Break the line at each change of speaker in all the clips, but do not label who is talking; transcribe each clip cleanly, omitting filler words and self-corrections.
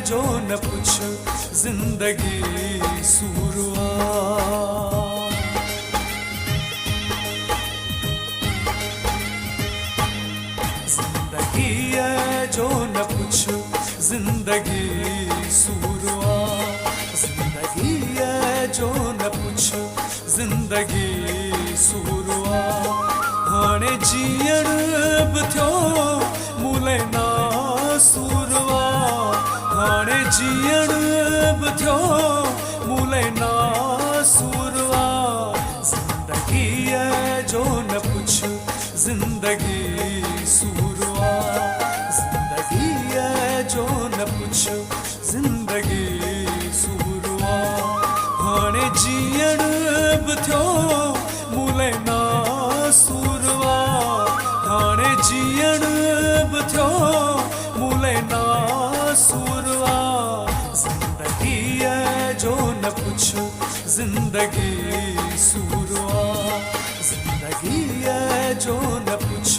जो न पूछ जिंदगी सूरवा। जिंदगी है जो न पूछ जिंदगी सूरवा। जिंदगी है जो न पूछ जिंदगी सूरवा। हाणे जीअण बि थियो मूले ना सूरवा। हाणे जीअण बि थियो मूले ना सूरवा। जिंदगी है जो न पूछ जिंदगी सूरवा। जिंदगी है जो न पूछ जिंदगी सूरवा। हाणे जीअण बि थियो मूले ना सूरवा। हाणे जीअण बि थियो मूले ना सूरवा। जिंदगी है जो न पूछ जिंदगी सूरवा। जिंदगी है जो न पूछ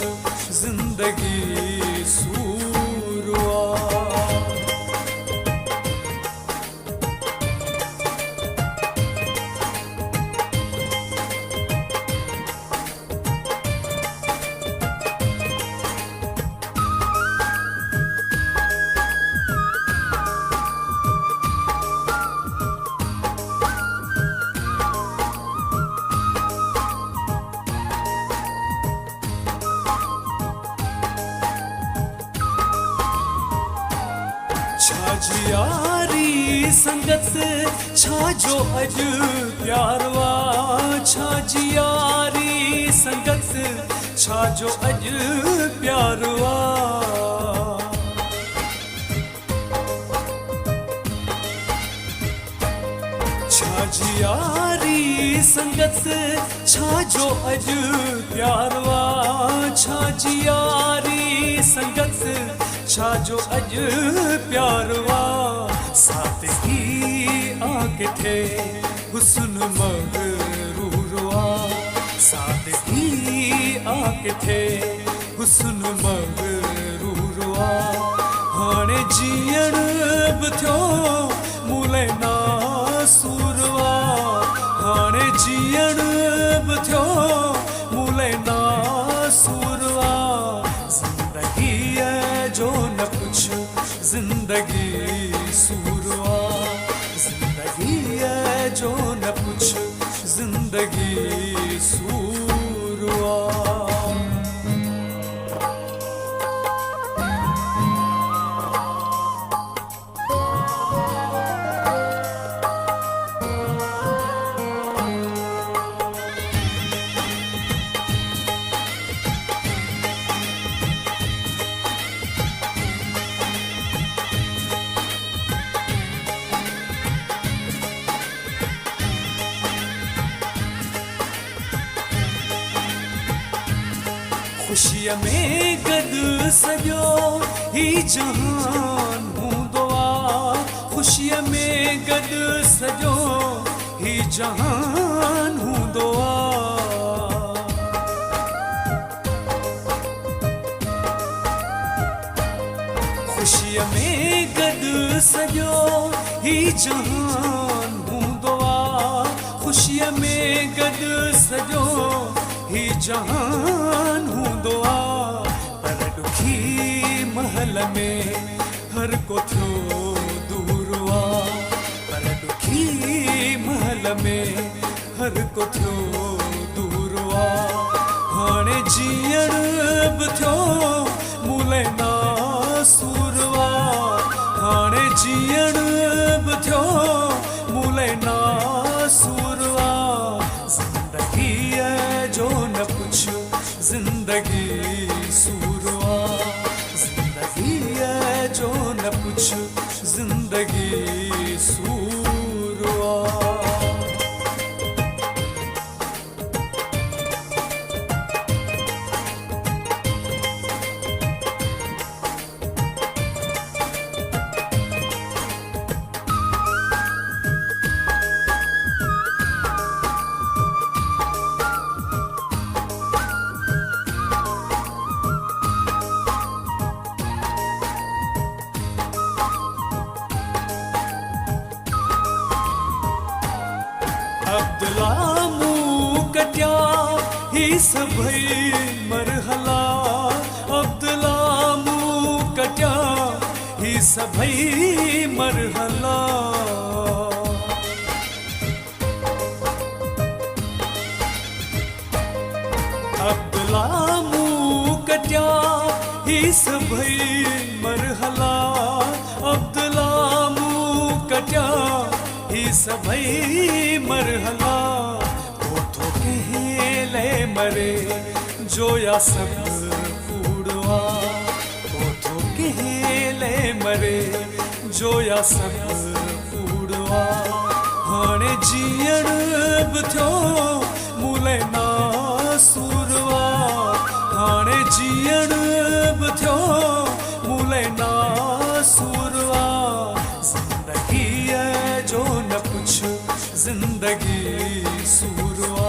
जिंदगी सूरवा। छाजी यारी संगत छाजो अज प्यारवा। छाजी यारी संगत छाजो अज प्यारवा। छाजी यारी संगत छाजो अज प्यारवा। छाजी यारी संगत छाजो अज प्यारवा। सादगी आके थे हुस्न मगरूरवा। सादगी आके थे हुस्न मगरूरवा। हाणे जीअण बि थियो मूले ना सूरवा। हाणे जीअण बि थियो मूले ना सूरवा। जिंदगी है जो न पूछ जिंदगी सूरवा। जिंदगी है जो न पूछ जिंदगी सूरवा। खुशीअ में गॾु सॼो ही जहान हूंदो आहे। खुशीअ में गॾु सॼो ही जहान हूंदो आहे। खुशीअ में गॾु सॼो ही जहान हूंदो आहे। खुशीअ में गॾु सॼो ही जहान हूंदो आहे। पर ॾुखी महल में हर को थियो दूर आहे। पर ॾुखी महल में हर को थियो दूर आहे। हाणे जीअण बि थियो मूले ना सूरवा। हाणे जीअण बि थियो मूले ना सूरवा। जिंदगी है जो न पूछ जिंदगी सूरवा। जिंदगी है जो न पूछ जिंदगी सूरवा। सभई मरहला अब्दुल्ला मुंह कट्या ही सभई मरहला अब्दुल्ला मुंह कट्या ही सभई मरहला अब्दुल्ला मुंह कट्या ही सभई मरहला तो कहले मरे जोया सब कूड़वा तो कहले मरे जोया सब कूड़वा हाणे जीअण बि थियो मूले ना सूरवा हाणे जीअण बि थियो मूले ना सूरवा जिंदगीअ जो न पुछ जिंदगी सूरवा